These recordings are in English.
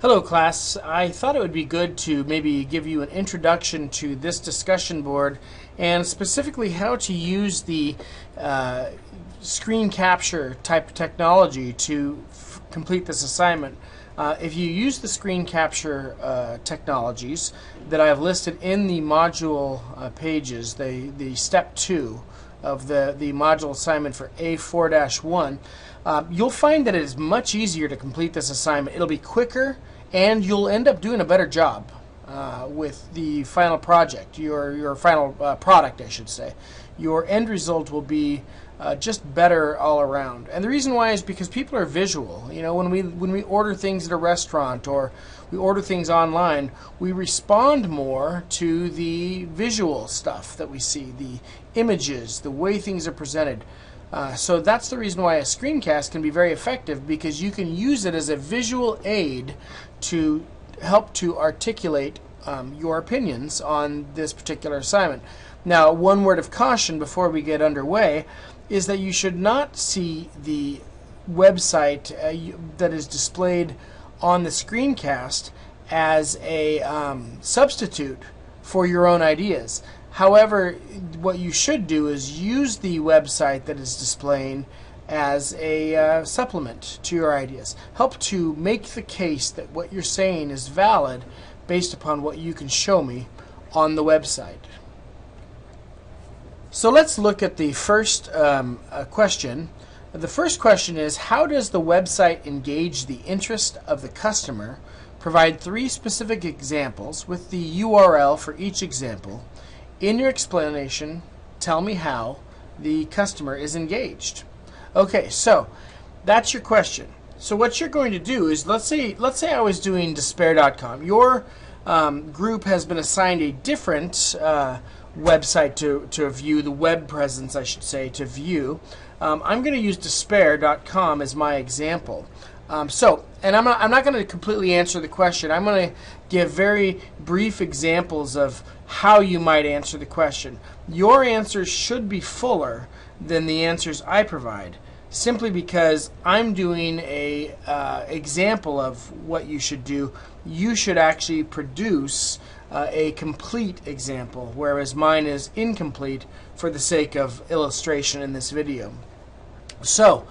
Hello class, I thought it would be good to maybe give you an introduction to this discussion board and specifically how to use the screen capture type technology to complete this assignment. If you use the screen capture technologies that I have listed in the module pages, the step 2 of the module assignment for A4-1, you'll find that it is much easier to complete this assignment. It'll be quicker and you'll end up doing a better job with the final project, your final product, I should say. Your end result will be just better all around. And the reason why is because people are visual. You know, when we order things at a restaurant or we order things online, we respond more to the visual stuff that we see, the images, the way things are presented. So that's the reason why a screencast can be very effective, because you can use it as a visual aid to help to articulate your opinions on this particular assignment. Now, one word of caution before we get underway is that you should not see the website that is displayed on the screencast as a substitute for your own ideas. However, what you should do is use the website that is displaying as a supplement to your ideas. Help to make the case that what you're saying is valid based upon what you can show me on the website. So let's look at the first question. The first question is, how does the website engage the interest of the customer? Provide 3 specific examples with the URL for each example. In your explanation, tell me how the customer is engaged. Okay, so that's your question. So what you're going to do is, let's say I was doing despair.com. Your group has been assigned a different website to view, the web presence, I should say, to view. I'm going to use despair.com as my example. I'm not going to completely answer the question. I'm going to give very brief examples of how you might answer the question. Your answers should be fuller than the answers I provide, simply because I'm doing a example of what you should do. You should actually produce a complete example, whereas mine is incomplete for the sake of illustration in this video. So,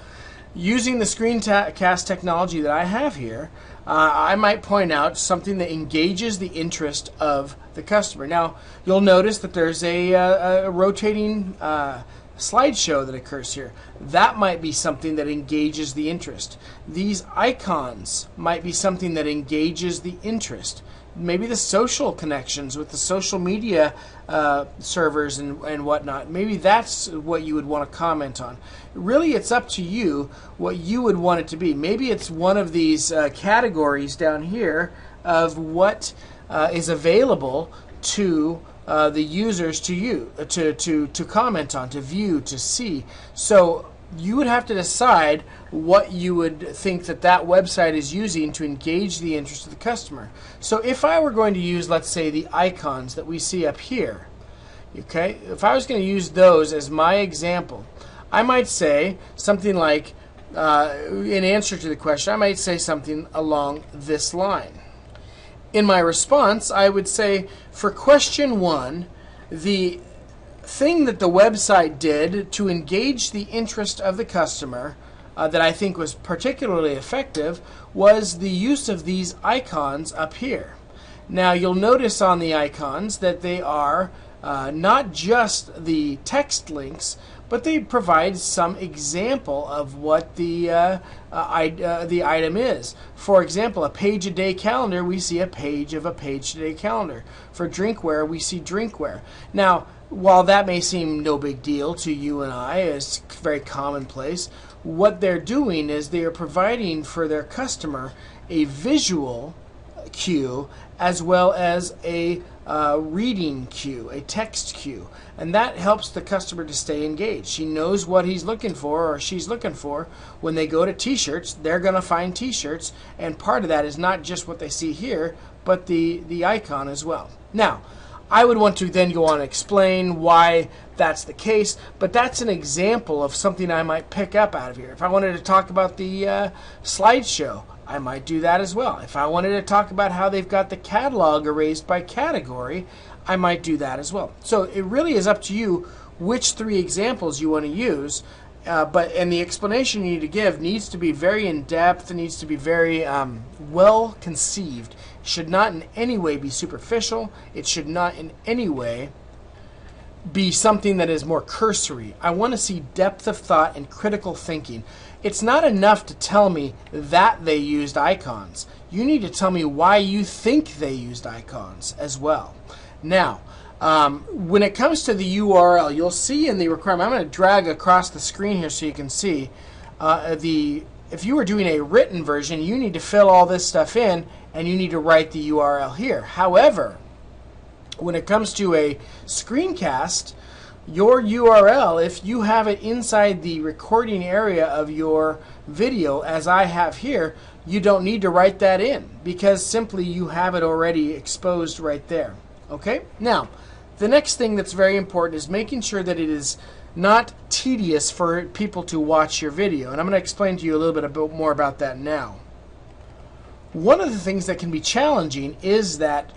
using the screencast technology that I have here, I might point out something that engages the interest of the customer. Now, you'll notice that there's a rotating slideshow that occurs here. That might be something that engages the interest. These icons might be something that engages the interest. Maybe the social connections with the social media servers and whatnot. Maybe that's what you would want to comment on. Really, it's up to you what you would want it to be. Maybe it's one of these categories down here of what is available to the users to comment on, to view, to see. So you would have to decide what you would think that website is using to engage the interest of the customer. So if I were going to use, let's say, the icons that we see up here, okay, if I was going to use those as my example, I might say something like, in answer to the question, I might say something along this line. In my response, I would say, for question 1, the thing that the website did to engage the interest of the customer that I think was particularly effective was the use of these icons up here. Now, you'll notice on the icons that they are not just the text links, but they provide some example of what the item is. For example, a page-a-day calendar, we see a page of a page-a-day calendar. For drinkware, we see drinkware. Now, while that may seem no big deal to you and I, it's very commonplace, what they're doing is they are providing for their customer a visual cue as well as a reading cue, a text cue. And that helps the customer to stay engaged. He knows what he's looking for or she's looking for. When they go to t-shirts, they're going to find t-shirts, and part of that is not just what they see here, but the icon as well. Now, I would want to then go on and explain why that's the case, but that's an example of something I might pick up out of here. If I wanted to talk about the slideshow, I might do that as well. If I wanted to talk about how they've got the catalog erased by category, I might do that as well. So it really is up to you which 3 examples you want to use, and the explanation you need to give needs to be very in-depth. It needs to be very well conceived. It should not in any way be superficial. It should not in any way be something that is more cursory. I want to see depth of thought and critical thinking. It's not enough to tell me that they used icons. You need to tell me why you think they used icons as well. Now, when it comes to the URL, you'll see in the requirement, I'm going to drag across the screen here so you can see, if you were doing a written version, you need to fill all this stuff in and you need to write the URL here. However, when it comes to a screencast, your URL, if you have it inside the recording area of your video, as I have here, you don't need to write that in because simply you have it already exposed right there. Okay? Now, the next thing that's very important is making sure that it is not tedious for people to watch your video. And I'm going to explain to you a little bit more about that now. One of the things that can be challenging is that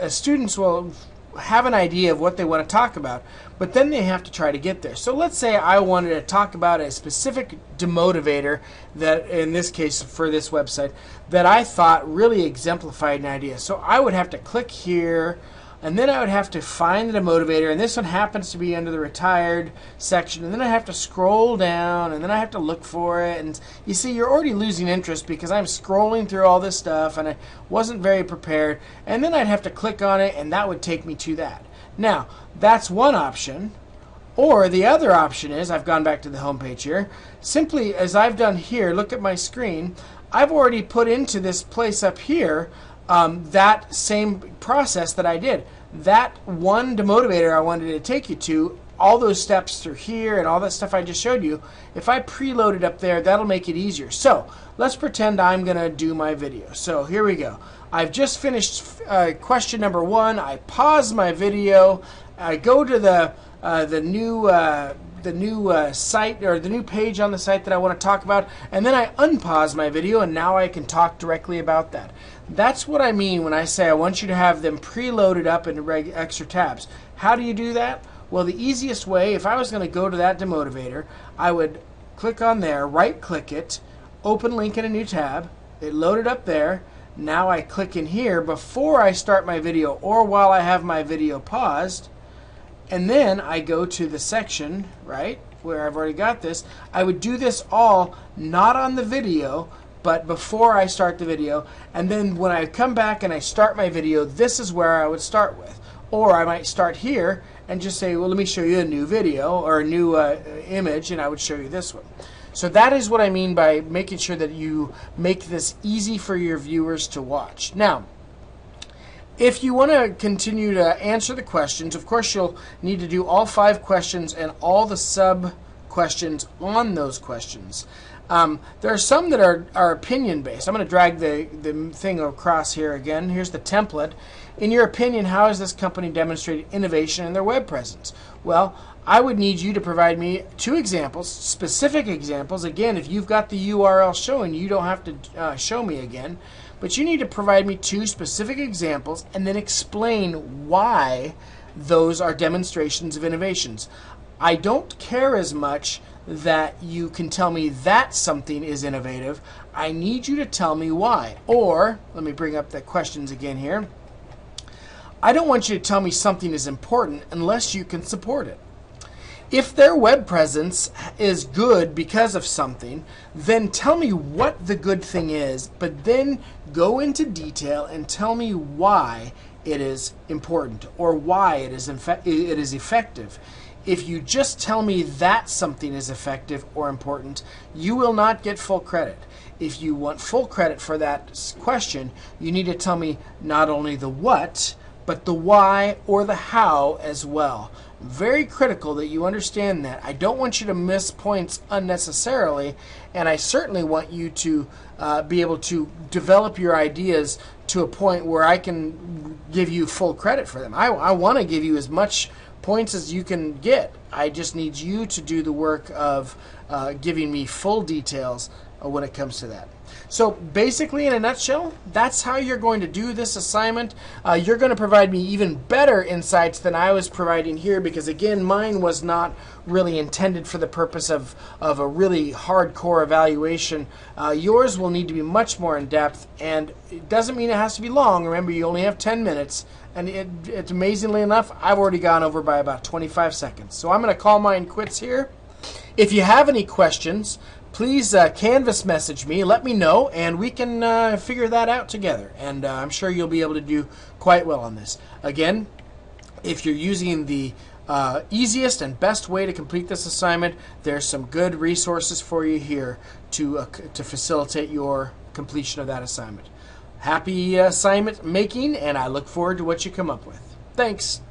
students will have an idea of what they want to talk about, but then they have to try to get there. So let's say I wanted to talk about a specific demotivator that, in this case for this website, that I thought really exemplified an idea. So I would have to click here, and then I would have to find the demotivator, and this one happens to be under the retired section, and then I have to scroll down, and then I have to look for it, and you see you're already losing interest because I'm scrolling through all this stuff and I wasn't very prepared, and then I'd have to click on it and that would take me to that. Now, that's one option, or the other option is, I've gone back to the home page here, simply as I've done here, look at my screen, I've already put into this place up here that same process that I did. That one demotivator I wanted to take you to, all those steps through here and all that stuff I just showed you, if I preload it up there, that'll make it easier. So let's pretend I'm going to do my video. So here we go. I've just finished question number 1. I pause my video. I go to the new site, or the new page on the site that I want to talk about, and then I unpause my video, and now I can talk directly about that. That's what I mean when I say I want you to have them preloaded up in extra tabs. How do you do that? Well, the easiest way, if I was going to go to that demotivator, I would click on there, right-click it, open link in a new tab. It loaded up there. Now I click in here before I start my video or while I have my video paused, and then I go to the section, right, where I've already got this. I would do this all not on the video, but before I start the video, and then when I come back and I start my video, this is where I would start with. Or I might start here and just say, well, let me show you a new video or a new image, and I would show you this one. So that is what I mean by making sure that you make this easy for your viewers to watch. Now, if you want to continue to answer the questions, of course you'll need to do all 5 questions and all the sub-questions on those questions. There are some that are opinion-based. I'm going to drag the thing across here again. Here's the template. In your opinion, how has this company demonstrated innovation in their web presence? Well, I would need you to provide me 2 examples, specific examples. Again, if you've got the URL showing, you don't have to show me again. But you need to provide me 2 specific examples and then explain why those are demonstrations of innovations. I don't care as much that you can tell me that something is innovative. I need you to tell me why. Or, let me bring up the questions again here. I don't want you to tell me something is important unless you can support it. If their web presence is good because of something, then tell me what the good thing is, but then go into detail and tell me why it is important or why it is effective. If you just tell me that something is effective or important, you will not get full credit. If you want full credit for that question, you need to tell me not only the what, but the why or the how as well. Very critical that you understand that. I don't want you to miss points unnecessarily, and I certainly want you to be able to develop your ideas to a point where I can give you full credit for them. I want to give you as much points as you can get. I just need you to do the work of giving me full details when it comes to that. So basically, in a nutshell, that's how you're going to do this assignment. You're going to provide me even better insights than I was providing here, because again, mine was not really intended for the purpose of a really hardcore evaluation. Yours will need to be much more in depth, and it doesn't mean it has to be long. Remember, you only have 10 minutes, and it's amazingly enough, I've already gone over by about 25 seconds. So I'm going to call mine quits here. If you have any questions, please Canvas message me, let me know, and we can figure that out together. And I'm sure you'll be able to do quite well on this. Again, if you're using the easiest and best way to complete this assignment, there's some good resources for you here to facilitate your completion of that assignment. Happy assignment making, and I look forward to what you come up with. Thanks.